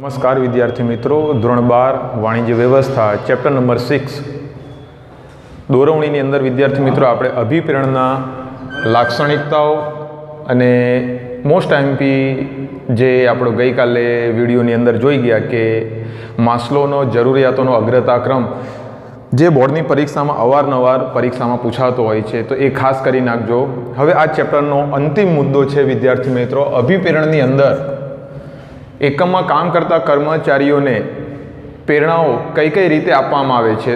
નમસ્કાર વિદ્યાર્થી મિત્રો, ધોરણ 12 વાણિજ્ય વ્યવસ્થા ચેપ્ટર નંબર 6 દોરવણીની અંદર વિદ્યાર્થી મિત્રો આપણે અભિપ્રેરણના લાક્ષણિકતાઓ અને મોસ્ટ એમપી જે આપણો ગઈકાલે વિડીયોની અંદર જોઈ ગયા કે માસ્લોનો જરૂરિયાતોનો અગ્રતાક્રમ જે બોર્ડની પરીક્ષામાં અવારનવાર પરીક્ષામાં પૂછાતો હોય છે, તો એ ખાસ કરી નાખજો. હવે આ ચેપ્ટરનો અંતિમ મુદ્દો છે વિદ્યાર્થી મિત્રો, અભિપ્રેરણની અંદર એકમમાં કામ કરતા કર્મચારીઓને પ્રેરણાઓ કઈ કઈ રીતે આપવામાં આવે છે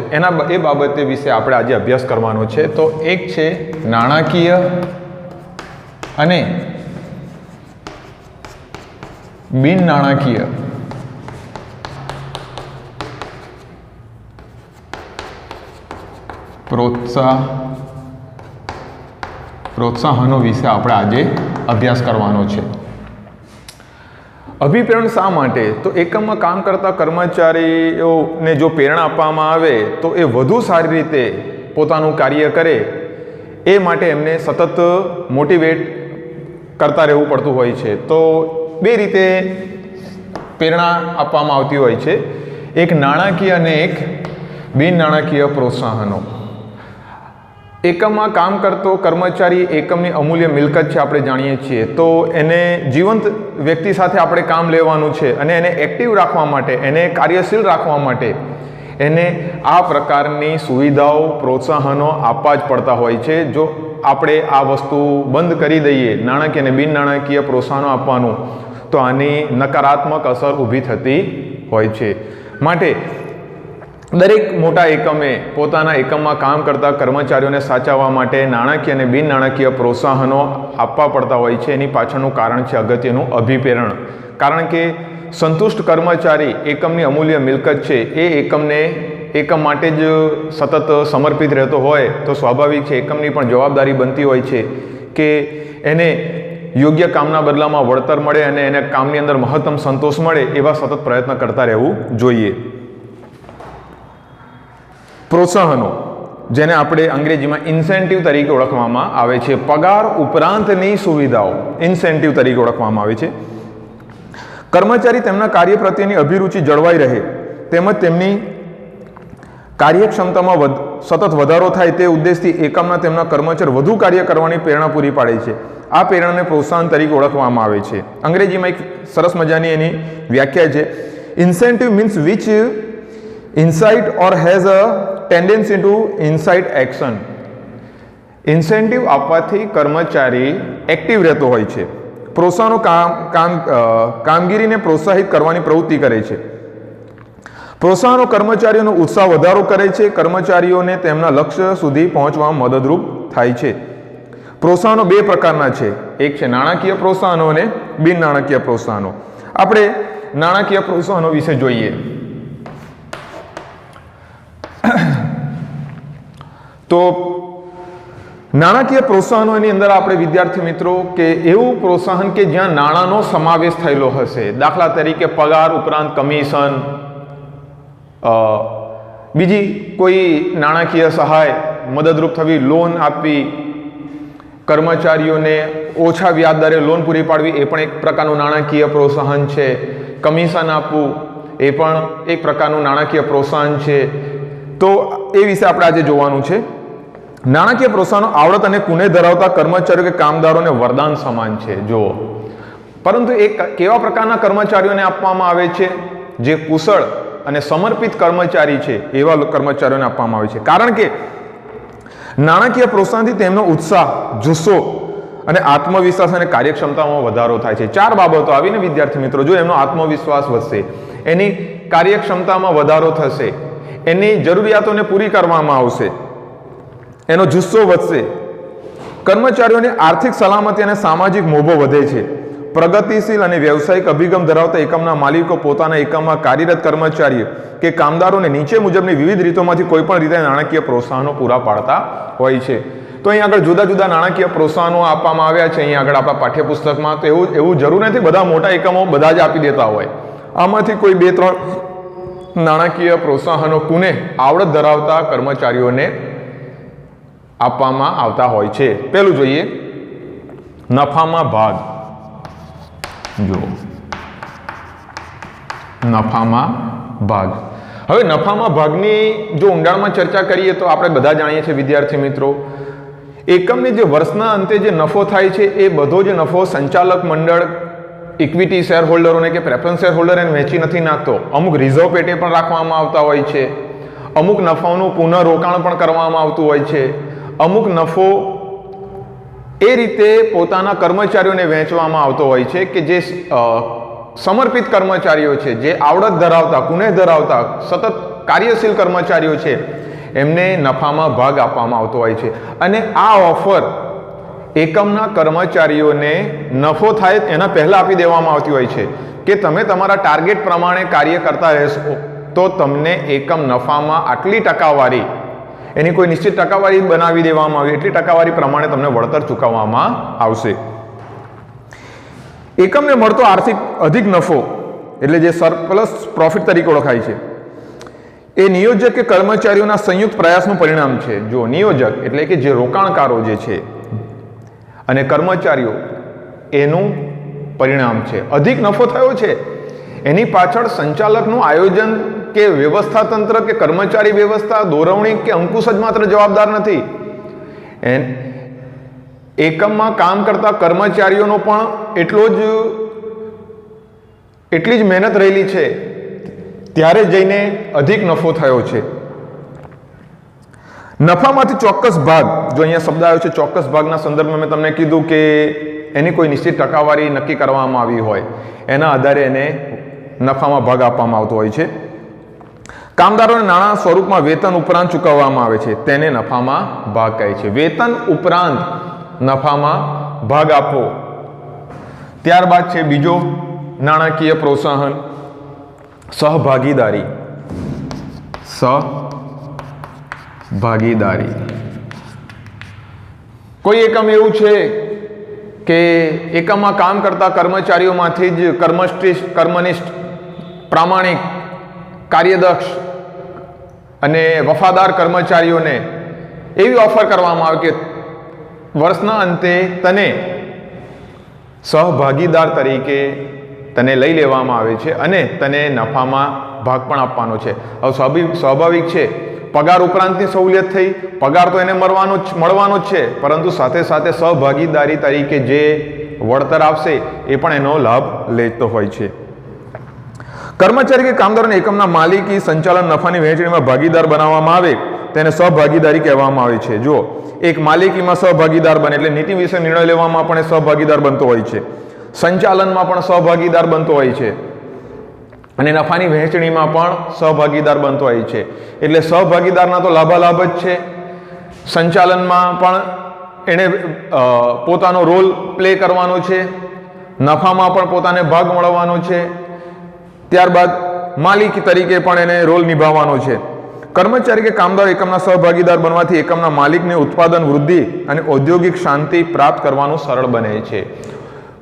એ બાબતે વિશે આપણે આજે અભ્યાસ કરવાનો છે. તો એક છે નાણાકીય અને બિન નાણાકીય પ્રોત્સાહનો વિશે આપણે આજે અભ્યાસ કરવાનો છે. અભિપ્રેરણ શા માટે? તો એકમમાં કામ કરતા કર્મચારીઓને જો પ્રેરણા આપવામાં આવે તો એ વધુ સારી રીતે પોતાનું કાર્ય કરે, એ માટે એમને સતત મોટિવેટ કરતા રહેવું પડતું હોય છે. તો બે રીતે પ્રેરણા આપવામાં આવતી હોય છે, એક નાણાકીય અને એક બિન નાણાકીય પ્રોત્સાહનો. એકમમાં કામ કરતો કર્મચારી એકમની અમૂલ્ય મિલકત છે, આપણે જાણીએ છીએ. તો એને જીવંત વ્યક્તિ સાથે આપણે કામ લેવાનું છે અને એને એક્ટિવ રાખવા માટે, એને કાર્યશીલ રાખવા માટે એને આ પ્રકારની સુવિધાઓ, પ્રોત્સાહનો આપવા જ પડતા હોય છે. જો આપણે આ વસ્તુ બંધ કરી દઈએ, નાણાકીય અને બિન નાણાકીય પ્રોત્સાહનો આપવાનું, તો આની નકારાત્મક અસર ઊભી થતી હોય છે. માટે દરેક મોટા એકમે પોતાના એકમમાં કામ કરતા કર્મચારીઓને સાચવવા માટે નાણાકીય અને બિન નાણાકીય પ્રોત્સાહનો આપવા પડતા હોય છે. એની પાછળનું કારણ છે અગત્યનું અભિપ્રેરણ. કારણ કે સંતુષ્ટ કર્મચારી એકમની અમૂલ્ય મિલકત છે, એ એકમ માટે જ સતત સમર્પિત રહેતો હોય તો સ્વાભાવિક છે એકમની પણ જવાબદારી બનતી હોય છે કે એને યોગ્ય કામના બદલામાં વળતર મળે અને એને કામની અંદર મહત્તમ સંતોષ મળે, એવા સતત પ્રયત્ન કરતા રહેવું જોઈએ. પ્રોત્સાહનો, જેને આપણે અંગ્રેજીમાં ઇન્સેન્ટિવ તરીકે ઓળખવામાં આવે છે, પગાર ઉપરાંતની સુવિધાઓ ઇન્સેન્ટિવ તરીકે ઓળખવામાં આવે છે. કર્મચારી તેમના કાર્ય પ્રત્યેની અભિરુચિ જળવાઈ રહે તેમજ તેમની કાર્યક્ષમતામાં સતત વધારો થાય તે ઉદ્દેશથી એકમના તેમના કર્મચારી વધુ કાર્ય કરવાની પ્રેરણા પૂરી પાડે છે. આ પ્રેરણાને પ્રોત્સાહન તરીકે ઓળખવામાં આવે છે. અંગ્રેજીમાં એક સરસ મજાની એની વ્યાખ્યા છે, incentive means which incite or has a tendency to incite action. Incentive આપવાથી કર્મચારી એક્ટિવ રહેતો હોય છે. પ્રોત્સાહનો કામગીરીને પ્રોત્સાહિત કરવાની પ્રવૃત્તિ કરે છે. પ્રોત્સાહનો કર્મચારીઓનો ઉત્સાહ વધારો કરે છે, કર્મચારીઓને તેમના લક્ષ્ય સુધી પહોંચવામાં મદદરૂપ થાય છે. પ્રોત્સાહનો બે પ્રકારના છે, એક છે નાણાકીય પ્રોત્સાહનો અને બિન નાણાકીય પ્રોત્સાહનો. આપણે નાણાકીય પ્રોત્સાહનો વિશે જોઈએ. તો નાણાકીય પ્રોત્સાહનોની અંદર આપણે વિદ્યાર્થી મિત્રો કે એવું પ્રોત્સાહન કે જ્યાં નાણાંનો સમાવેશ થયેલો હશે. દાખલા તરીકે પગાર ઉપરાંત કમિશન, બીજી કોઈ નાણાકીય સહાય, મદદરૂપ થવી, લોન આપવી, કર્મચારીઓને ઓછા વ્યાજ દરે લોન પૂરી પાડવી, એ પણ એક પ્રકારનું નાણાકીય પ્રોત્સાહન છે. કમિશન આપવું એ પણ એક પ્રકારનું નાણાકીય પ્રોત્સાહન છે. તો એ વિશે આપણે આજે જોવાનું છે. નાણાકીય પ્રોત્સાહનો આવડત અને કુનેહ ધરાવતા કર્મચારીઓ કે કામદારોને વરદાન સમાન છે. જુઓ, પરંતુ એ કેવા પ્રકારના કર્મચારીઓને આપવામાં આવે છે? જે કુશળ અને સમર્પિત કર્મચારી છે, એવા કર્મચારીઓને આપવામાં આવે છે. કારણ કે નાણાકીય પ્રોત્સાહનથી તેમનો ઉત્સાહ, જુસ્સો અને આત્મવિશ્વાસ અને કાર્યક્ષમતામાં વધારો થાય છે. ચાર બાબતો આવીને વિદ્યાર્થી મિત્રો, જો એમનો આત્મવિશ્વાસ વધશે, એની કાર્યક્ષમતામાં વધારો થશે, એની જરૂરિયાતોને પૂરી કરવામાં આવશે, એનો જુસ્સો વધશે, કર્મચારીઓની આર્થિક સલામતી અને સામાજિક મોભો વધે છે. પ્રગતિશીલ અને વ્યવસાયિક અભિગમ ધરાવતા એકમના માલિકો પોતાના એકમમાં કાર્યરત કર્મચારીઓ કે કામદારોને નીચે મુજબની વિવિધ રીતોમાંથી કોઈપણ રીતે નાણાકીય પ્રોત્સાહનો પૂરા પાડતા હોય છે. તો અહીં આગળ જુદા જુદા નાણાકીય પ્રોત્સાહનો આપવામાં આવ્યા છે. અહીં આગળ આપણા પાઠ્યપુસ્તકમાં. તો એવું જરૂર નથી બધા મોટા એકમો બધા જ આપી દેતા હોય. આમાંથી કોઈ 2-3 નાણાકીય પ્રોત્સાહનો કુનેહ આવડત ધરાવતા કર્મચારીઓને આપવામાં આવતા હોય છે. પહેલું જોઈએ, નફામાં ભાગ. જો નફામાં ભાગ. હવે નફામાં ભાગની જો ઊંડાણમાં ચર્ચા કરીએ તો આપણે બધા જાણીએ છીએ વિદ્યાર્થી મિત્રો, એકમની જે વર્ષના અંતે જે નફો થાય છે એ બધો જ નફો સંચાલક મંડળ ઇક્વિટી શેર હોલ્ડરોને કે પ્રેફરન્સ શેર હોલ્ડર એને વેચી નથી નાખતો. અમુક રિઝર્વ પેટે પણ રાખવામાં આવતા હોય છે, અમુક નફાનું પુનઃરોકાણ પણ કરવામાં આવતું હોય છે, અમુક નફો એ રીતે પોતાના કર્મચારીઓને વહેંચવામાં આવતો હોય છે કે જે સમર્પિત કર્મચારીઓ છે, જે આવડત ધરાવતા, કુનેહ ધરાવતા, સતત કાર્યશીલ કર્મચારીઓ છે, એમને નફામાં ભાગ આપવામાં આવતો હોય છે. અને આ ઓફર એકમના કર્મચારીઓને નફો થાય એના પહેલાં આપી દેવામાં આવતી હોય છે કે તમે તમારા ટાર્ગેટ પ્રમાણે કાર્ય કરતા રહેશો તો તમને એકમ નફામાં આટલી ટકાવારી, એની કોઈ નિશ્ચિત ટકાવારી બનાવી દેવામાં આવી, એટલી ટકાવારી પ્રમાણે તમને વળતર ચૂકવવામાં આવશે. એકમને મળતો આર્થિક અધિક નફો એટલે જે સરપ્લસ પ્રોફિટ તરીકે ઓળખાય છે એ નિયોજક કે કર્મચારીઓના સંયુક્ત પ્રયાસનું પરિણામ છે. જો નિયોજક એટલે કે જે રોકાણકારો જે છે અને કર્મચારીઓ એનું પરિણામ છે. અધિક નફો થયો છે એની પાછળ સંચાલકનું આયોજન કે વ્યવસ્થા તંત્ર કે કર્મચારી વ્યવસ્થા, દોરવણી કે અંકુશ જ માત્ર જવાબદાર નથી. એકમમાં કામ કરતા કર્મચારીઓનો પણ એટલી જ મહેનત રહેલી છે, ત્યારે જઈને અધિક નફો થયો છે. નફામાંથી ચોક્કસ ભાગ, જો અહીંયા શબ્દ આવ્યો છે ચોક્કસ ભાગના સંદર્ભમાં મેં તમને કીધું કે એની કોઈ નિશ્ચિત ટકાવારી નક્કી કરવામાં આવી હોય, એના આધારે એને નફામાં ભાગ આપવામાં આવતો હોય છે. કામદારોને નાણાં સ્વરૂપમાં વેતન ઉપરાંત ચૂકવવામાં આવે છે, તેને નફામાં ભાગ કહે છે. વેતન ઉપરાંત નફામાં ભાગ આપવો. ત્યારબાદ છે બીજો નાણાકીય પ્રોત્સાહન, સહભાગીદારી. સહભાગીદારી. કોઈ એકમ એવું છે કે એકમમાં કામ કરતા કર્મચારીઓમાંથી જ કર્મનિષ્ઠ, પ્રામાણિક, કાર્યદક્ષ અને વફાદાર કર્મચારીઓને એવી ઓફર કરવામાં આવે કે વર્ષના અંતે તને સહભાગીદાર તરીકે તને લઈ લેવામાં આવે છે અને તને નફામાં ભાગ પણ આપવાનો છે. હવે સ્વાભાવિક છે, પગાર ઉપરાંતની સહુલિયત થઈ, પગાર તો એને મળવાનો જ છે, પરંતુ સાથે સાથે સહભાગીદારી તરીકે જે વળતર આપશે એ પણ એનો લાભ લેતો હોય છે. કર્મચારી કે કામદારોને એકમના માલિકી, સંચાલન, નફાની વહેંચણીમાં ભાગીદાર બનાવવામાં આવે તેને સહભાગીદારી કહેવામાં આવે છે. જો એક માલિકીમાં સહભાગીદાર બને એટલે નીતિ વિશે નિર્ણય લેવામાં પણ સહભાગીદાર બનતો હોય છે, સંચાલનમાં પણ સહભાગીદાર બનતો હોય છે અને નફાની વહેંચણીમાં પણ સહભાગીદાર બનતો હોય છે. એટલે સહભાગીદારના તો લાભાલાભ જ છે. સંચાલનમાં પણ એણે પોતાનો રોલ પ્લે કરવાનો છે, નફામાં પણ પોતાને ભાગ મળવાનો છે, ત્યારબાદ માલિક તરીકે પણ એને રોલ નિભાવવાનો છે. કર્મચારી કે કામદાર એકમના સહભાગીદાર બનવાથી એકમના માલિકને ઉત્પાદન વૃદ્ધિ અને ઔદ્યોગિક શાંતિ પ્રાપ્ત કરવાનું સરળ બને છે.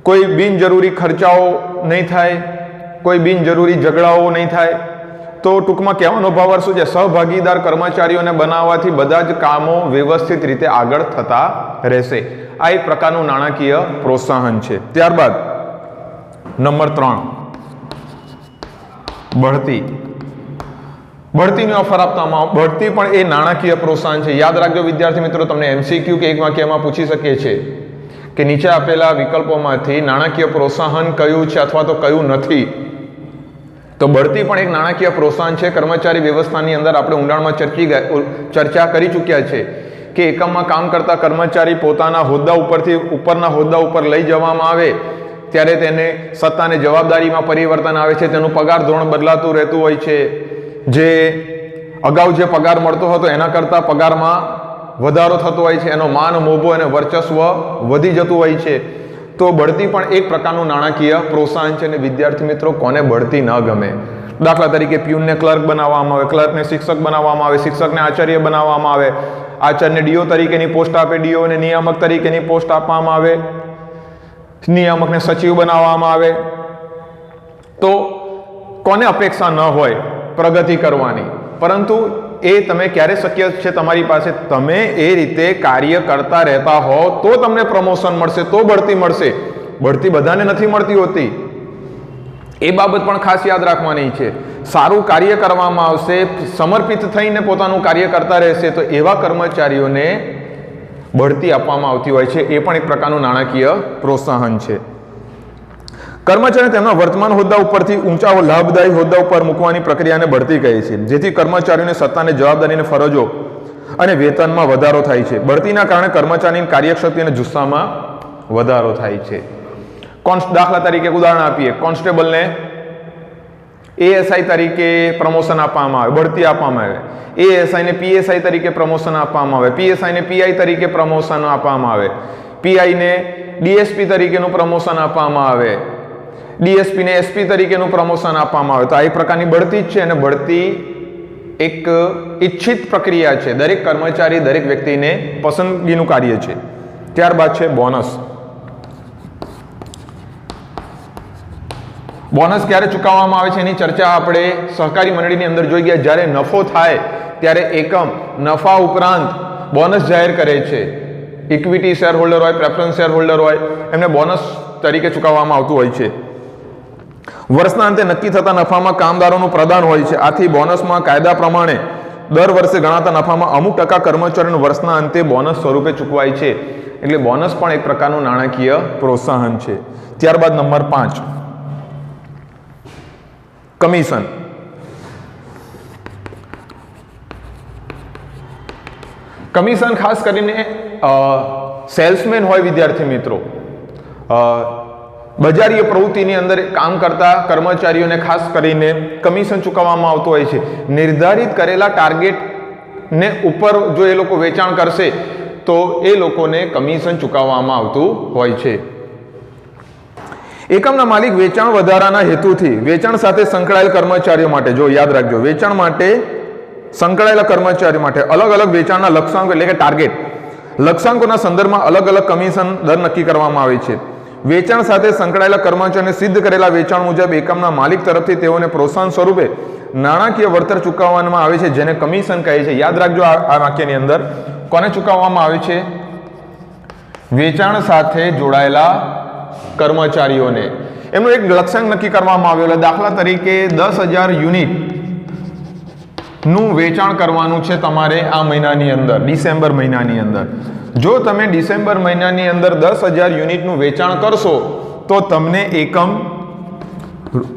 કોઈ બિનજરૂરી ખર્ચાઓ નહીં થાય, કોઈ બિનજરૂરી ઝઘડાઓ નહીં થાય. તો ટૂંકમાં કહેવાનો ભાવ શું છે, સહભાગીદાર કર્મચારીઓને બનાવવાથી બધા જ કામો વ્યવસ્થિત રીતે આગળ થતા રહેશે. આ એક પ્રકારનું નાણાકીય પ્રોત્સાહન છે. ત્યારબાદ નંબર 3, બઢતી. બઢતીની ઓફર આપવામાં, બઢતી પણ એ નાણાકીય પ્રોત્સાહન છે. યાદ રાખજો વિદ્યાર્થી મિત્રો, તમને MCQ કે એક વાક્યમાં પૂછી શકે છે કે નીચે આપેલા વિકલ્પોમાંથી નાણાકીય પ્રોત્સાહન કયું છે અથવા તો કયું નથી. તો બઢતી પણ એક નાણાકીય પ્રોત્સાહન છે. કર્મચારી વ્યવસ્થાની અંદર આપણે ઊંડાણમાં ચર્ચા કરી ચૂક્યા છે કે એકમમાં કામ કરતા કર્મચારી પોતાના હોદ્દા ઉપરથી ઉપરના હોદ્દા ઉપર લઈ જવામાં આવે ત્યારે તેને સત્તા અને જવાબદારીમાં પરિવર્તન આવે છે, તેનું પગાર ધોરણ બદલાતું રહેતું હોય છે. જે અગાઉ જે પગાર મળતો હતો એના કરતાં પગારમાં વધારો થતો હોય છે, એનો માન, મોભો અને વર્ચસ્વ વધી જતું હોય છે. તો બઢતી પણ એક પ્રકારનું નાણાકીય પ્રોત્સાહન છે. અને વિદ્યાર્થી મિત્રો, કોને બઢતી ન ગમે? દાખલા તરીકે પ્યુનને ક્લર્ક બનાવવામાં આવે, ક્લર્કને શિક્ષક બનાવવામાં આવે, શિક્ષકને આચાર્ય બનાવવામાં આવે, આચાર્યને ડીઓ તરીકેની પોસ્ટ આપે, ડીઓને નિયામક તરીકેની પોસ્ટ આપવામાં આવે, નિયામકને સચિવ બનાવવામાં આવે. તો કોને અપેક્ષા ન હોય પ્રગતિ કરવાની? પરંતુ એ તમે ક્યારે શક્ય છે તમારી પાસે? તમે એ રીતે કાર્ય કરતા રહેતા હો તો તમને પ્રમોશન મળશે, તો બઢતી મળશે. બઢતી બધાને નથી મળતી હોતી. એ બાબત પણ ખાસ યાદ રાખવાની છે. સારું કાર્ય કરવામાં આવશે, સમર્પિત થઈને પોતાનું કાર્ય કરતા રહેશે તો એવા કર્મચારીઓને બઢતી આપવામાં આવતી હોય છે. એ પણ એક પ્રકારનું નાણાકીય પ્રોત્સાહન છે. કર્મચારીને તેમના વર્તમાન હોદ્દા ઉપરથી ઊંચા લાભદાયી હોદ્દા ઉપર મૂકવાની પ્રક્રિયાને બઢતી કહે છે, જેથી કર્મચારીઓને સત્તાને, જવાબદારી અને ફરજો અને વેતનમાં વધારો થાય છે. બઢતીના કારણે કર્મચારીની કાર્યશક્તિ અને જુસ્સામાં વધારો થાય છે. દાખલા તરીકે ઉદાહરણ આપીએ, કોન્સ્ટેબલને એએસઆઈ તરીકે પ્રમોશન આપવામાં આવે, બઢતી આપવામાં આવે. એએસઆઈને પીએસઆઈ તરીકે પ્રમોશન આપવામાં આવે, પીએસઆઈને પીઆઈ તરીકે પ્રમોશન આપવામાં આવે, પીઆઈને ડીએસપી તરીકેનું પ્રમોશન આપવામાં આવે, ડીએસપીને એસપી તરીકેનું પ્રમોશન આપવામાં આવે. તો આ એક પ્રકારની બઢતી જ છે અને બઢતી એક ઈચ્છિત પ્રક્રિયા છે. દરેક કર્મચારી, દરેક વ્યક્તિને પસંદગીનું કાર્ય છે. ત્યારબાદ છે બોનસ. બોનસ ક્યારે ચૂકવવામાં આવે છે એની ચર્ચા આપણે સહકારી મંડળીની અંદર જોઈ ગયા. જ્યારે નફો થાય ત્યારે એકમ નફા ઉપરાંત બોનસ જાહેર કરે છે. ઇક્વિટી શેર હોલ્ડર હોય, પ્રેફરન્સ શેર હોલ્ડર હોય, એમને બોનસ તરીકે ચૂકવવામાં આવતું હોય છે. વર્ષના અંતે નક્કી થતા નફામાં કામદારોનું પ્રદાન હોય છે. આથી બોનસમાં કાયદા પ્રમાણે દર વર્ષે ગણાતા નફામાં અમુક ટકા કર્મચારીનું વર્ષના અંતે બોનસ સ્વરૂપે ચૂકવાય છે. એટલે બોનસ પણ એક પ્રકારનું નાણાકીય પ્રોત્સાહન છે. ત્યારબાદ નંબર 5, કમિશન. કમિશન ખાસ કરીને સેલ્સમેન હોય વિદ્યાર્થી મિત્રો, બજારીય પ્રવૃત્તિની અંદર કામ કરતા કર્મચારીઓને ખાસ કરીને કમિશન ચૂકવવામાં આવતું હોય છે. નિર્ધારિત કરેલા ટાર્ગેટને ઉપર જો એ લોકો વેચાણ કરશે તો એ લોકોને કમિશન ચૂકવવામાં આવતું હોય છે. એકમના માલિક વેચાણ વધારાના હેતુથી વેચાણ સાથે સંકળાયેલ કર્મચારીઓ માટે, જો યાદ રાખજો, વેચાણ માટે સંકળાયેલા કર્મચારીઓ માટે અલગ અલગ વેચાણના લક્ષ્યાંકો એટલે કે ટાર્ગેટ લક્ષ્યાંકોના સંદર્ભમાં અલગ અલગ કમિશન દર નક્કી કરવામાં આવે છે. વેચાણ સાથે સંકળાયેલા કર્મચારીઓને સિદ્ધ કરેલા વેચાણ મુજબ એકમના માલિક તરફથી તેઓને પ્રોત્સાહન સ્વરૂપે નાણાકીય વળતર ચૂકવવામાં આવે છે, જેને કમિશન કહે છે. યાદ રાખજો, આ વાક્યની અંદર કોને ચૂકવવામાં આવે છે? વેચાણ સાથે જોડાયેલા કર્મચારીઓને. એમનું એક લક્ષ્યાંક નક્કી કરવામાં આવેલું. દાખલા તરીકે 10,000 યુનિટ નું વેચાણ કરવાનું છે તમારે આ મહિનાની અંદર, ડિસેમ્બર મહિનાની અંદર. જો તમે ડિસેમ્બર મહિનાની અંદર 10,000 યુનિટનું વેચાણ કરશો તો તમને એકમ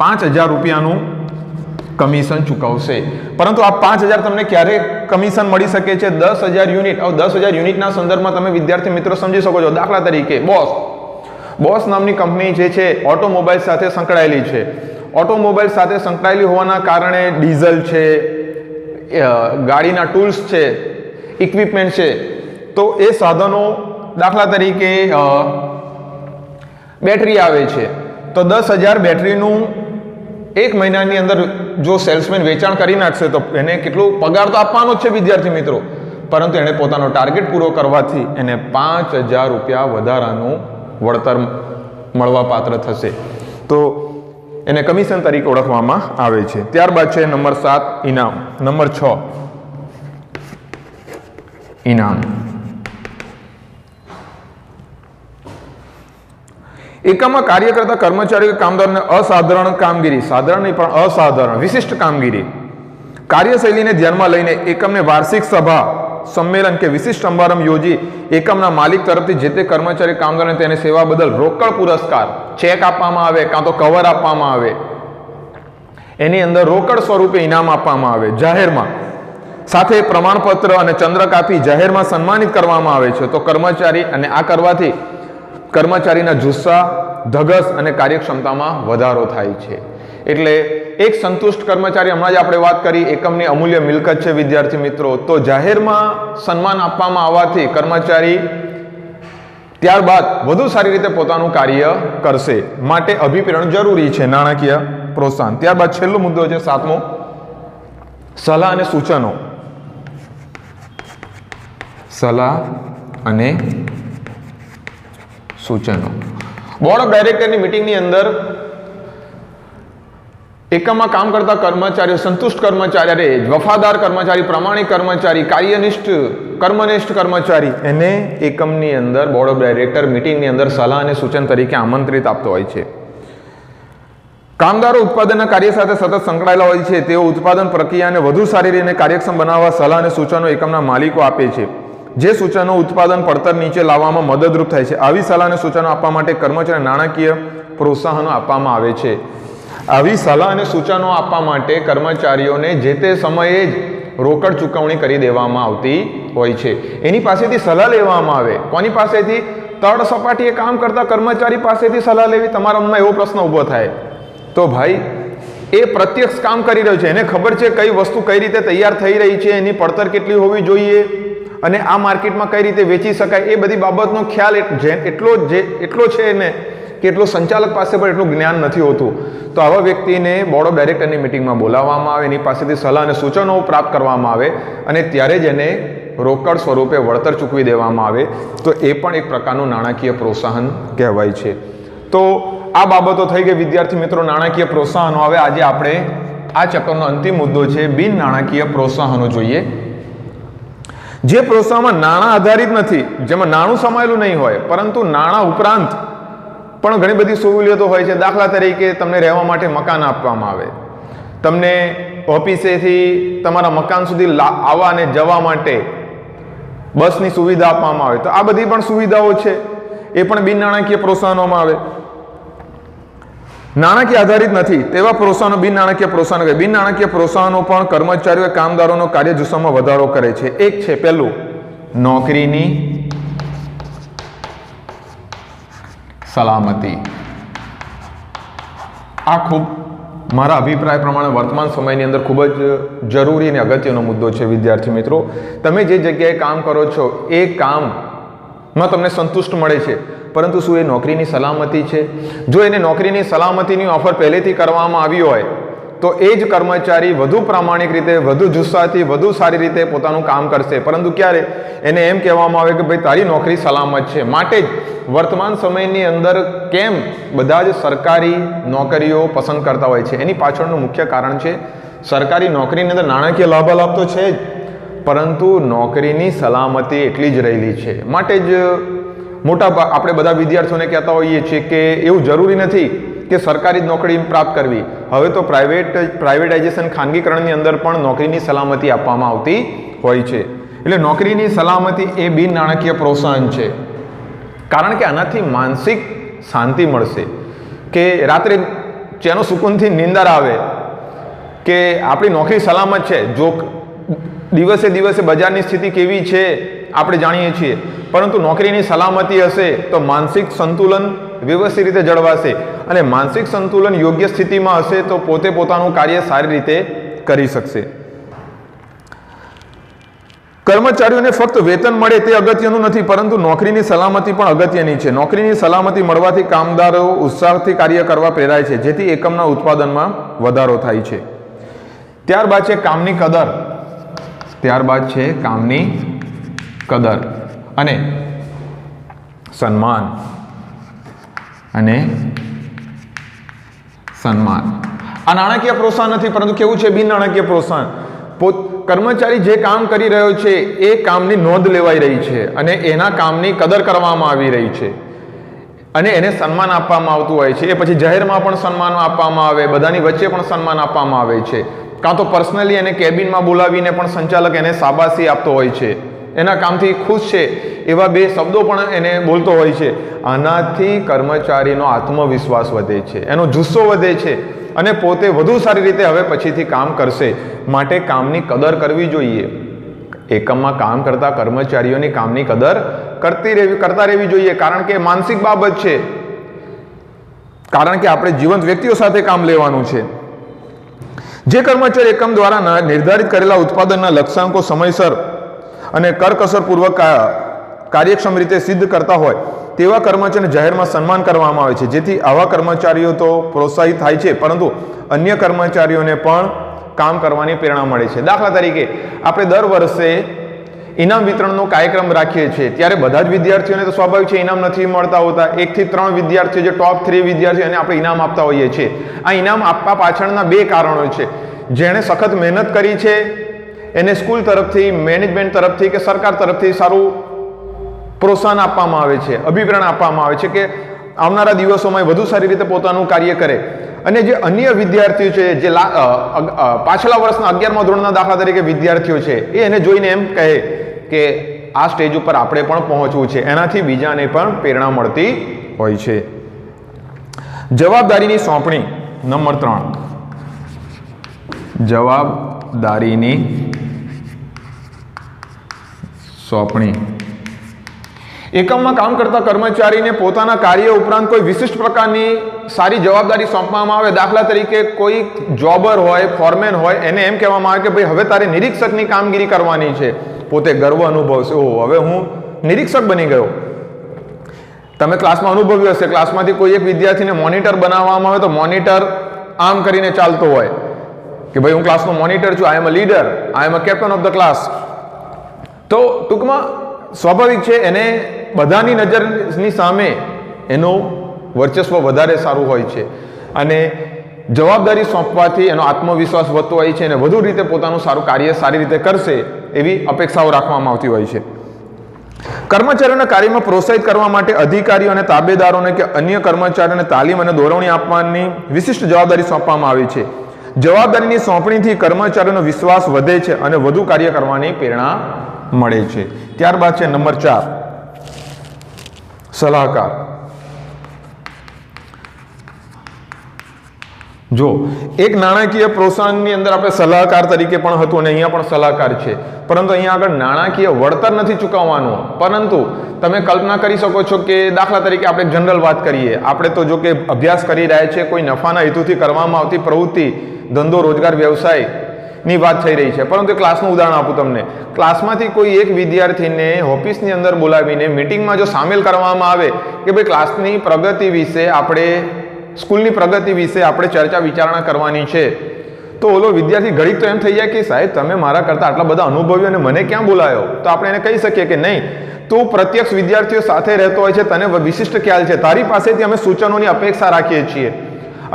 5,000 રૂપિયાનું કમિશન ચૂકવશે. પરંતુ આ 5,000 તમને ક્યારે કમિશન મળી શકે છે? 10,000 યુનિટ. 10,000 યુનિટના સંદર્ભમાં તમે વિદ્યાર્થી મિત્રો સમજી શકો છો. દાખલા તરીકે બોસ નામની કંપની જે છે ઓટોમોબાઈલ સાથે સંકળાયેલી છે. ઓટોમોબાઈલ સાથે સંકળાયેલી હોવાના કારણે ડીઝલ છે, ગાડીના ટૂલ્સ છે, ઇક્વિપમેન્ટ છે, તો એ સાધનો દાખલા તરીકે બેટરી આવે છે તો 10,000 બેટરીનું એક મહિનાની અંદર જો સેલ્સમેન વેચાણ કરી નાખશે તો એને કેટલું પગાર તો આપવાનો જ છે વિદ્યાર્થી મિત્રો, પરંતુ એને પોતાનો ટાર્ગેટ પૂરો કરવાથી એને 5,000 રૂપિયા વધારાનું વળતર મળવા પાત્ર થશે. તો એને કમિશન તરીકે ઓળખવામાં આવે છે. ત્યારબાદ છે નંબર 7, ઇનામ. નંબર 6, ઇનામ. એકમમાં કાર્ય કરતા કર્મચારીઓ કામદારોને અસાધારણ કામગીરી, સાધારણ નહીં પણ અસાધારણ વિશિષ્ટ કામગીરી કાર્યશૈલીને ધ્યાનમાં લઈને એકમને વાર્ષિક સભા, સંમેલન કે વિશિષ્ટ સમારંભ યોજી એકમના માલિક તરફથી જે તે કર્મચારી કામદારોને તેને સેવા બદલ રોકડ પુરસ્કાર, ચેક આપવામાં આવે કાં તો કવર આપવામાં આવે, એની અંદર રોકડ સ્વરૂપે ઇનામ આપવામાં આવે. જાહેરમાં સાથે પ્રમાણપત્ર અને ચંદ્રક આપી જાહેરમાં સન્માનિત કરવામાં આવે છે. તો કર્મચારી અને આ કરવાથી કર્મચારીના જુસ્સા, ધગસ અને કાર્યક્ષમતામાં વધારો થાય છે. એટલે એક સંતુષ્ટ કર્મચારી, હમણાં જ આપણે વાત કરી, એકમની અમૂલ્ય મિલકત છે વિદ્યાર્થી મિત્રો. તો જાહેરમાં સન્માન આપવામાં આવવાથી કર્મચારી ત્યારબાદ વધુ સારી રીતે પોતાનું કાર્ય કરશે. માટે અભિપ્રેરણ જરૂરી છે, નાણાકીય પ્રોત્સાહન. ત્યારબાદ છેલ્લો મુદ્દો છે 7મો, સલાહ અને સૂચનો. સલાહ અને સૂચનો. બોર્ડ ઓફ ડાયરેક્ટરની મિટિંગની અંદર એકમમાં કામ કરતા કર્મચારીઓ, સંતુષ્ટ કર્મચારી, વફાદાર કર્મચારી, પ્રામાણિક કર્મચારી, કાર્યનિષ્ઠ, કર્મનિષ્ઠ કર્મચારી, એને એકમની અંદર બોર્ડ ઓફ ડાયરેક્ટર મિટિંગની અંદર સલાહ અને સૂચન તરીકે આમંત્રિત આપતો હોય છે. કામદારો ઉત્પાદનના કાર્ય સાથે સતત સંકળાયેલા હોય છે. તેઓ ઉત્પાદન પ્રક્રિયાને વધુ સારી રીતે કાર્યક્ષમ બનાવવા સલાહ અને સૂચનો એકમના માલિકો આપે છે, જે સૂચનો ઉત્પાદન પડતર નીચે લાવવામાં મદદરૂપ થાય છે. આવી સલાહ અને સૂચનો આપવા માટે કર્મચારીને નાણાકીય પ્રોત્સાહનો આપવામાં આવે છે. આવી સલાહ અને સૂચનો આપવા માટે કર્મચારીઓને જે તે સમયે જ રોકડ ચૂકવણી કરી દેવામાં આવતી હોય છે. એની પાસેથી સલાહ લેવામાં આવે. કોની પાસેથી? તળ સપાટીએ કામ કરતા કર્મચારી પાસેથી સલાહ લેવી. તમારા મનમાં એવો પ્રશ્ન ઊભો થાય તો ભાઈ એ પ્રત્યક્ષ કામ કરી રહ્યો છે, એને ખબર છે કઈ વસ્તુ કઈ રીતે તૈયાર થઈ રહી છે, એની પડતર કેટલી હોવી જોઈએ અને આ માર્કેટમાં કઈ રીતે વેચી શકાય, એ બધી બાબતનો ખ્યાલ એટલો છે ને કે એટલો સંચાલક પાસે પણ એટલું જ્ઞાન નથી હોતું. તો આવા વ્યક્તિને બોર્ડ ઓફ ડાયરેક્ટરની મિટિંગમાં બોલાવવામાં આવે, એની પાસેથી સલાહ અને સૂચનો પ્રાપ્ત કરવામાં આવે અને ત્યારે જ એને રોકડ સ્વરૂપે વળતર ચૂકવી દેવામાં આવે. તો એ પણ એક પ્રકારનું નાણાકીય પ્રોત્સાહન કહેવાય છે. તો આ બાબતો થઈ ગઈ વિદ્યાર્થી મિત્રો નાણાકીય પ્રોત્સાહનો. હવે આજે આપણે આ ચેપ્ટરનો અંતિમ મુદ્દો છે બિન નાણાકીય પ્રોત્સાહનો જોઈએ, જે પ્રોત્સાહનમાં નાણાં આધારિત નથી, જેમાં નાણું સમાયેલું નહીં હોય, પરંતુ નાણાં ઉપરાંત પણ ઘણી બધી સવલતો હોય છે. દાખલા તરીકે તમને રહેવા માટે મકાન આપવામાં આવે, તમને ઓફિસેથી તમારા મકાન સુધી આવવા અને જવા માટે બસની સુવિધા આપવામાં આવે. તો આ બધી પણ સુવિધાઓ છે, એ પણ બિન નાણાકીય પ્રોત્સાહનોમાં આવે. નાણાકીય આધારિત નથી તેવા પ્રોત્સાહનો બિન નાણાકીય પ્રોત્સાહનો કહે. બિન નાણાકીય પ્રોત્સાહનો પણ કર્મચારીઓ કામદારોનો કાર્યજુસ્સામાં વધારો કરે છે. એક છે પહેલું નોકરીની સલામતી. આ ખૂબ મારા અભિપ્રાય પ્રમાણે વર્તમાન સમયની અંદર ખૂબ જ જરૂરી અને અગત્યનો મુદ્દો છે વિદ્યાર્થી મિત્રો. તમે જે જગ્યાએ કામ કરો છો એ કામમાં તમને સંતુષ્ટ મળે છે, પરંતુ શું એ નોકરીની સલામતી છે? જો એને નોકરીની સલામતીની ઓફર પહેલેથી કરવામાં આવી હોય તો એ જ કર્મચારી વધુ પ્રામાણિક રીતે, વધુ જુસ્સાથી, વધુ સારી રીતે પોતાનું કામ કરશે. પરંતુ ક્યારે એને એમ કહેવામાં આવે કે ભાઈ તારી નોકરી સલામત છે. માટે જ વર્તમાન સમયની અંદર કેમ બધા જ સરકારી નોકરીઓ પસંદ કરતા હોય છે, એની પાછળનું મુખ્ય કારણ છે સરકારી નોકરીની અંદર નાણાકીય લાભાલાભ તો છે જ, પરંતુ નોકરીની સલામતી એટલી જ રહેલી છે. માટે જ આપણે બધા વિદ્યાર્થીઓને કહેતા હોઈએ છીએ કે એવું જરૂરી નથી કે સરકારી નોકરી પ્રાપ્ત કરવી. હવે તો પ્રાઇવેટાઇઝેશન, ખાનગીકરણની અંદર પણ નોકરીની સલામતી આપવામાં આવતી હોય છે. એટલે નોકરીની સલામતી એ બિન નાણાકીય પ્રોત્સાહન છે, કારણ કે આનાથી માનસિક શાંતિ મળશે કે રાત્રે ચેનો સુકૂનથી નીંદર આવે કે આપણી નોકરી સલામત છે. જો દિવસે દિવસે બજારની સ્થિતિ કેવી છે આપણે જાણીએ છીએ, પરંતુ નોકરીની સલામતી હશે તો માનસિક સંતુલન વ્યવસ્થિત રીતે જળવાશે, અને માનસિક સંતુલન યોગ્ય સ્થિતિમાં હશે તો પોતે પોતાનું કાર્ય સારી રીતે કરી શકશે. કર્મચારીઓને ફક્ત વેતન મળે તે અગત્યનું નથી, પરંતુ નોકરીની સલામતી પણ અગત્યની છે. નોકરીની સલામતી મળવાથી કામદારો ઉત્સાહથી કાર્ય કરવા પ્રેરાય છે, જેથી એકમના ઉત્પાદનમાં વધારો થાય છે. ત્યારબાદ છે કામની કદર. ત્યારબાદ છે કામની કદર અને સન્માન. આ નાણાકીય પ્રોત્સાહન નથી, પરંતુ કેવું છે? બિન નાણાકીય પ્રોત્સાહન. કર્મચારી જે કામ કરી રહ્યો છે એ કામની નોંધ લેવાઈ રહી છે અને એના કામની કદર કરવામાં આવી રહી છે અને એને સન્માન આપવામાં આવતું હોય છે. એ પછી જાહેરમાં પણ સન્માન આપવામાં આવે, બધાની વચ્ચે પણ સન્માન આપવામાં આવે છે, કાં તો પર્સનલી એને કેબિનમાં બોલાવીને પણ સંચાલક એને શાબાશી આપતો હોય છે, એના કામથી ખુશ છે એવા બે શબ્દો પણ એને બોલતો હોય છે. આનાથી કર્મચારીનો આત્મવિશ્વાસ વધે છે, એનો જુસ્સો વધે છે અને પોતે વધુ સારી રીતે હવે પછીથી કામ કરશે. માટે કામની કદર કરવી જોઈએ. એકમમાં કામ કરતા કર્મચારીઓની કામની કદર કરતા રહેવી જોઈએ, કારણ કે માનસિક બાબત છે, કારણ કે આપણે જીવંત વ્યક્તિઓ સાથે કામ લેવાનું છે. જે કર્મચારી એકમ દ્વારા નિર્ધારિત કરેલા ઉત્પાદનના લક્ષ્યાંકો સમયસર અને કરકસરપૂર્વક કાર્યક્ષમ રીતે સિદ્ધ કરતા હોય તેવા કર્મચારીને જાહેરમાં સન્માન કરવામાં આવે છે, જેથી આવા કર્મચારીઓ તો પ્રોત્સાહિત થાય છે, પરંતુ અન્ય કર્મચારીઓને પણ કામ કરવાની પ્રેરણા મળે છે. દાખલા તરીકે આપણે દર વર્ષે ઇનામ વિતરણનો કાર્યક્રમ રાખીએ છીએ, ત્યારે બધા જ વિદ્યાર્થીઓને તો સ્વાભાવિક છે ઇનામ નથી મળતા હોતા. 1 થી 3 વિદ્યાર્થીઓ, જે ટોપ 3 વિદ્યાર્થીઓને આપણે ઇનામ આપતા હોઈએ છીએ. આ ઇનામ આપવા પાછળના 2 કારણો છે. જેણે સખત મહેનત કરી છે એને સ્કૂલ તરફથી, મેનેજમેન્ટ તરફથી કે સરકાર તરફથી સારું પ્રોત્સાહન આપવામાં આવે છે, અભિપ્રાય આપવામાં આવે છે કે આવનારા દિવસોમાં વધુ સારી રીતે પોતાનું કાર્ય કરે. અને જે અન્ય વિદ્યાર્થીઓ છે, જે પાછલા વર્ષના 11મા ધોરણના દાખલા તરીકે વિદ્યાર્થીઓ છે, એ એને જોઈને એમ કહે કે આ સ્ટેજ ઉપર આપણે પણ પહોંચવું છે. એનાથી બીજાને પણ પ્રેરણા મળતી હોય છે. જવાબદારીની સોંપણી નંબર 3. જવાબદારીની સોંપણી. એકમમાં કામ કરતા કર્મચારીને પોતાના કાર્ય ઉપરાંત કોઈ વિશિષ્ટ પ્રકારની સારી જવાબદારી સોંપવામાં આવે. દાખલા તરીકે કોઈ જોબર હોય, ફોરમેન હોય, એને એમ કહેવામાં આવે કે ભાઈ હવે તારે નિરીક્ષકની કામગીરી કરવાની છે. પોતે ગર્વ અનુભવશે, ઓહો હવે હું નિરીક્ષક બની ગયો. તમે ક્લાસમાં અનુભવ્યું હશે, ક્લાસમાંથી કોઈ એક વિદ્યાર્થીને મોનિટર બનાવવામાં આવે તો મોનિટર આમ કરીને ચાલતો હોય કે ભાઈ હું ક્લાસનો મોનિટર છું, I am a leader, I am a captain of the class. તો ટૂંકમાં સ્વાભાવિક છે, એને બધાની નજરની સામે એનું વર્ચસ્વ વધારે સારું હોય છે અને જવાબદારી સોંપવાથી એનો આત્મવિશ્વાસ વધતો હોય છે અને વધુ રીતે પોતાનું સારું કાર્ય સારી રીતે કરશે એવી અપેક્ષાઓ રાખવામાં આવતી હોય છે. કર્મચારીઓના કાર્યમાં પ્રોત્સાહિત કરવા માટે અધિકારીઓ અને તાબેદારોને કે અન્ય કર્મચારીઓને તાલીમ અને દોરવણી આપવાની વિશિષ્ટ જવાબદારી સોંપવામાં આવી છે. જવાબદારીની સોંપણીથી કર્મચારીઓનો વિશ્વાસ વધે છે અને વધુ કાર્ય કરવાની પ્રેરણા મળે છે. ત્યારબાદ છે નંબર 4, સલાહકાર. જો એક નાણાકીય પ્રોત્સાહનની અંદર આપણે સલાહકાર તરીકે પણ હતું અને અહીંયા પણ સલાહકાર છે, પરંતુ અહીંયા આગળ નાણાકીય વળતર નથી ચૂકવવાનું, પરંતુ તમે કલ્પના કરી શકો છો કે દાખલા તરીકે આપણે જનરલ વાત કરીએ, આપણે તો જો કે અભ્યાસ કરી રહ્યા છે, કોઈ નફાના હેતુથી કરવામાં આવતી પ્રવૃત્તિ, ધંધો, રોજગાર, વ્યવસાયની વાત થઈ રહી છે, પરંતુ ક્લાસનું ઉદાહરણ આપું તમને. ક્લાસમાંથી કોઈ એક વિદ્યાર્થીને ઓફિસની અંદર બોલાવીને મિટિંગમાં જો સામેલ કરવામાં આવે કે ભાઈ ક્લાસની પ્રગતિ વિશે આપણે, સ્કૂલની પ્રગતિ વિશે આપણે ચર્ચા વિચારણા કરવાની છે, તો ઓલો વિદ્યાર્થી ઘડીક તો એમ થઈ જાય કે સાહેબ તમે મારા કરતાં આટલા બધા અનુભવ્યો અને મને ક્યાં બોલાયો? તો આપણે એને કહી શકીએ કે નહીં, તું પ્રત્યક્ષ વિદ્યાર્થીઓ સાથે રહેતો હોય છે, તને વિશિષ્ટ ખ્યાલ છે, તારી પાસેથી અમે સૂચનોની અપેક્ષા રાખીએ છીએ.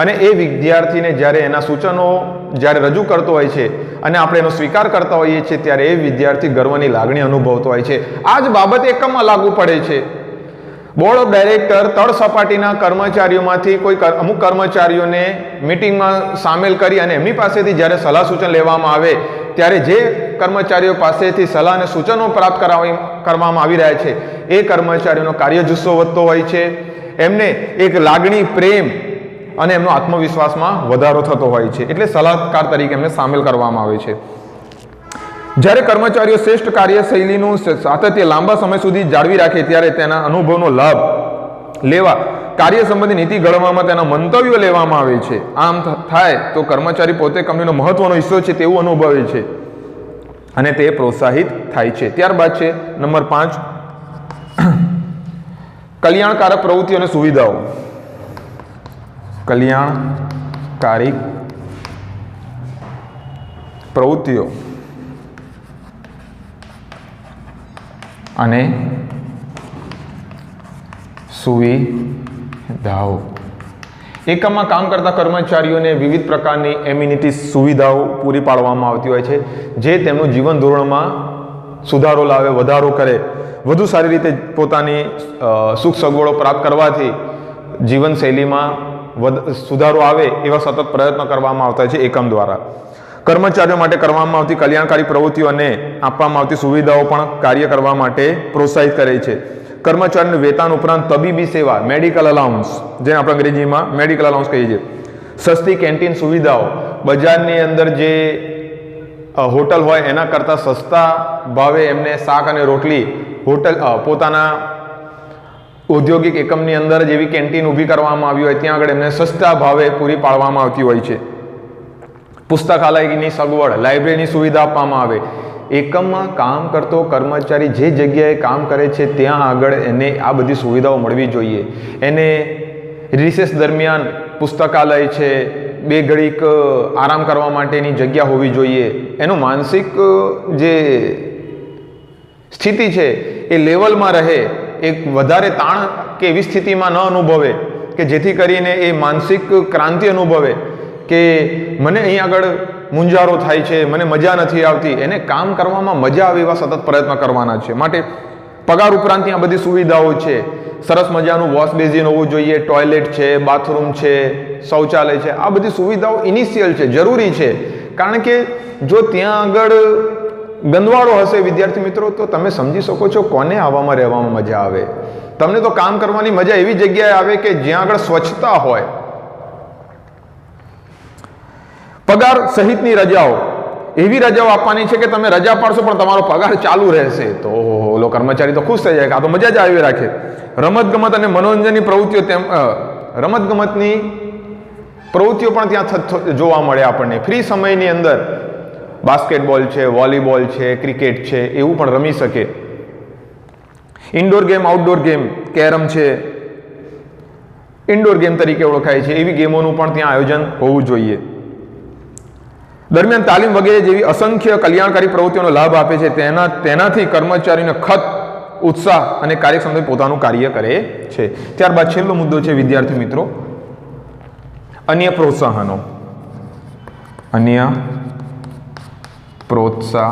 અને એ વિદ્યાર્થીને જ્યારે એના સૂચનો જ્યારે રજૂ કરતો હોય છે અને આપણે એનો સ્વીકાર કરતા હોઈએ છીએ, ત્યારે એ વિદ્યાર્થી ગર્વની લાગણી અનુભવતો હોય છે. આ જ બાબત એકમમાં લાગુ પડે છે. બોર્ડ ઓફ ડાયરેક્ટર તળ સપાટીના કર્મચારીઓમાંથી કોઈ અમુક કર્મચારીઓને મિટિંગમાં સામેલ કરી અને એમની પાસેથી જ્યારે સલાહ સૂચન લેવામાં આવે, ત્યારે જે કર્મચારીઓ પાસેથી સલાહ અને સૂચનો પ્રાપ્ત કરવામાં આવી રહ્યા છે, એ કર્મચારીઓનો કાર્યજુસ્સો વધતો હોય છે, એમને એક લાગણી, પ્રેમ અને એમનો આત્મવિશ્વાસમાં વધારો થતો હોય છે. એટલે સલાહકાર તરીકે એમને સામેલ કરવામાં આવે છે. જ્યારે કર્મચારીઓ શ્રેષ્ઠ કાર્યશૈલીનું સાતત્ય લાંબા સમય સુધી જાળવી રાખે, ત્યારે તેના અનુભવનો લાભ લેવા કાર્ય સંબંધી નીતિ ઘડવામાં તેના મંતવ્યો લેવામાં આવે છે. આમ થાય તો કર્મચારી પોતે કંપનીનો મહત્વનો હિસ્સો છે તેવું અનુભવે છે અને તે પ્રોત્સાહિત થાય છે. ત્યારબાદ છે નંબર 5, કલ્યાણકારક પ્રવૃત્તિઓ અને સુવિધાઓ. કલ્યાણકારી પ્રવૃત્તિઓ અને સુવિધાઓ. એકમમાં કામ કરતા કર્મચારીઓને વિવિધ પ્રકારની એમ્યુનિટી સુવિધાઓ પૂરી પાડવામાં આવતી હોય છે, જે તેમનું જીવન ધોરણમાં સુધારો લાવે, વધારો કરે, વધુ સારી રીતે પોતાની સુખ સગવડો પ્રાપ્ત કરવાથી જીવનશૈલીમાં સુધારો આવે એવા સતત પ્રયત્નો કરવામાં આવતા છે એકમ દ્વારા. કર્મચારીઓ માટે કરવામાં આવતી કલ્યાણકારી પ્રવૃત્તિઓ અને આપવામાં આવતી સુવિધાઓ પણ કાર્ય કરવા માટે પ્રોત્સાહિત કરે છે. કર્મચારીનું વેતન ઉપરાંત તબીબી સેવા, મેડિકલ અલાઉન્સ, જેને આપણે અંગ્રેજીમાં મેડિકલ અલાઉન્સ કહીએ છીએ, સસ્તી કેન્ટીન સુવિધાઓ, બજારની અંદર જે હોટલ હોય એના કરતાં સસ્તા ભાવે એમને શાક અને રોટલી પોતાના ઔદ્યોગિક એકમની અંદર જ એવી કેન્ટીન ઊભી કરવામાં આવી હોય, ત્યાં આગળ એમને સસ્તા ભાવે પૂરી પાડવામાં આવતી હોય છે. પુસ્તકાલયની સગવડ, લાઇબ્રેરીની સુવિધા આપવામાં આવે. એકમમાં કામ કરતો કર્મચારી જે જગ્યાએ કામ કરે છે ત્યાં આગળ એને આ બધી સુવિધાઓ મળવી જોઈએ. એને રિસેસ દરમિયાન પુસ્તકાલય છે, બે ઘડીક આરામ કરવા માટેની જગ્યા હોવી જોઈએ. એનું માનસિક જે સ્થિતિ છે એ લેવલમાં રહે, એક વધારે તાણ કે એવી સ્થિતિમાં ન અનુભવે કે જેથી કરીને એ માનસિક ક્રાંતિ અનુભવે કે મને અહીં આગળ મૂંઝારો થાય છે, મને મજા નથી આવતી. એને કામ કરવામાં મજા આવે એવા સતત પ્રયત્ન કરવાના છે. માટે પગાર ઉપરાંત ત્યાં બધી સુવિધાઓ છે, સરસ મજાનું વોશ બેઝિન હોવું જોઈએ, ટોયલેટ છે, બાથરૂમ છે, શૌચાલય છે, આ બધી સુવિધાઓ ઇનિશિયલ છે, જરૂરી છે. કારણ કે જો ત્યાં આગળ ગંદવાળો હશે વિદ્યાર્થી મિત્રો, તો તમે સમજી શકો છો કોને આવવામાં રહેવામાં મજા આવે. તમને તો કામ કરવાની મજા એવી જગ્યાએ આવે કે જ્યાં આગળ સ્વચ્છતા હોય. પગાર સહિતની રજાઓ, એવી રજાઓ આપવાની છે કે તમે રજા પાડશો પણ તમારો પગાર ચાલુ રહેશે. તો ઓલો કર્મચારી તો ખુશ થઈ જાય કે આ તો મજા જ આવી રાખે. રમતગમત અને મનોરંજનની પ્રવૃત્તિઓ, રમતગમતની પ્રવૃત્તિઓ પણ ત્યાં જોવા મળે આપણને. ફ્રી સમયની અંદર બાસ્કેટબોલ છે, વોલીબોલ છે, ક્રિકેટ છે, એવું પણ રમી શકે. Indoor game, outdoor game, carrom છે, ઇન્ડોર ગેમ તરીકે ઓળખાય છે, એવી ગેમોનું પણ ત્યાં આયોજન હોવું જોઈએ. દરમિયાન તાલીમ વગેરે જેવી અસંખ્ય કલ્યાણકારી પ્રવૃત્તિઓનો લાભ આપે છે. તેનાથી કર્મચારીને ખત, ઉત્સાહ અને કાર્યક્ષમતાથી પોતાનું કાર્ય કરે છે. ત્યારબાદ છેલ્લો મુદ્દો છે વિદ્યાર્થી મિત્રો, અન્ય પ્રોત્સાહનો. અન્ય પ્રોત્સાહનો.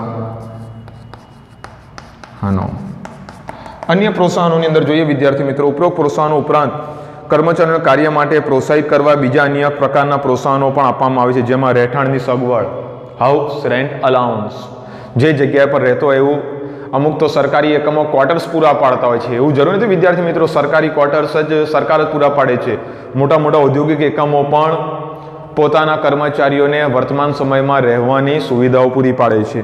અન્ય પ્રોત્સાહનોની અંદર જોઈએ વિદ્યાર્થી મિત્રો, ઉપરોક્ત પ્રોત્સાહનો ઉપરાંત કર્મચારીઓના કાર્ય માટે પ્રોત્સાહિત કરવા બીજા અન્ય પ્રકારના પ્રોત્સાહનો પણ આપવામાં આવે છે, જેમાં રહેઠાણની સગવડ, હાઉસ રેન્ટ અલાઉન્સ. જે જગ્યા પર રહેતો હોય એવું અમુક તો સરકારી એકમો ક્વાર્ટર્સ પૂરા પાડતા હોય છે. એવું જરૂર નથી વિદ્યાર્થી મિત્રો સરકારી ક્વાર્ટર્સ જ સરકાર જ પૂરા પાડે છે. મોટા મોટા ઔદ્યોગિક એકમો પણ પોતાના કર્મચારીઓને વર્તમાન સમયમાં રહેવાની સુવિધાઓ પૂરી પાડે છે.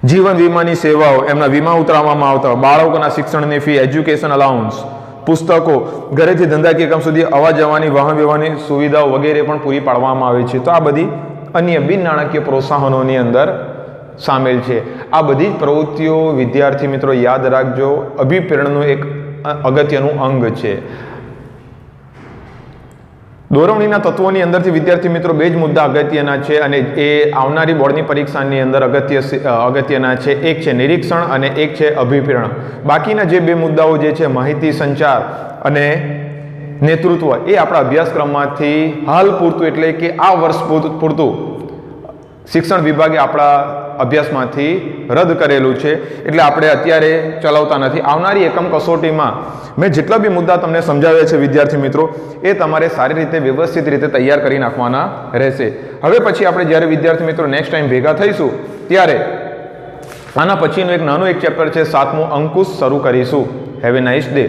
જીવન વીમાની સેવાઓ, એમના વીમા ઉતરાવવામાં આવતા, બાળકોના શિક્ષણની ફી, એજ્યુકેશન અલાઉન્સ, પુસ્તકો, ઘરેથી ધંધાકીય કામ સુધી આવવા જવાની, વાહન વ્યવહારની સુવિધાઓ વગેરે પણ પૂરી પાડવામાં આવે છે. તો આ બધી અન્ય બિન નાણાકીય પ્રોત્સાહનોની અંદર સામેલ છે. આ બધી જ પ્રવૃત્તિઓ વિદ્યાર્થી મિત્રો યાદ રાખજો, અભિપ્રેરણનું એક અગત્યનું અંગ છે. દોરવણીના તત્વોની અંદરથી વિદ્યાર્થી મિત્રો બે જ મુદ્દા અગત્યના છે અને એ આવનારી બોર્ડની પરીક્ષાની અંદર અગત્યના છે. એક છે નિરીક્ષણ અને એક છે અભિપ્રેરણ. બાકીના જે બે મુદ્દાઓ જે છે માહિતી સંચાર અને નેતૃત્વ, એ આપણા અભ્યાસક્રમમાંથી હાલ પૂરતું એટલે કે આ વર્ષ પૂરતું શિક્ષણ વિભાગે આપણા અભ્યાસમાંથી રદ કરેલું છે, એટલે આપણે અત્યારે ચલાવતા નથી. આવનારી એકમ કસોટીમાં મેં જેટલા બી મુદ્દા તમને સમજાવ્યા છે વિદ્યાર્થી મિત્રો, એ તમારે સારી રીતે વ્યવસ્થિત રીતે તૈયાર કરી નાખવાના રહેશે. હવે પછી આપણે જ્યારે વિદ્યાર્થી મિત્રો નેક્સ્ટ ટાઈમ ભેગા થઈશું ત્યારે આના પછીનું એક નાનું એક ચેપ્ટર છે 7મું અંકુશ શરૂ કરીશું. Have a nice day.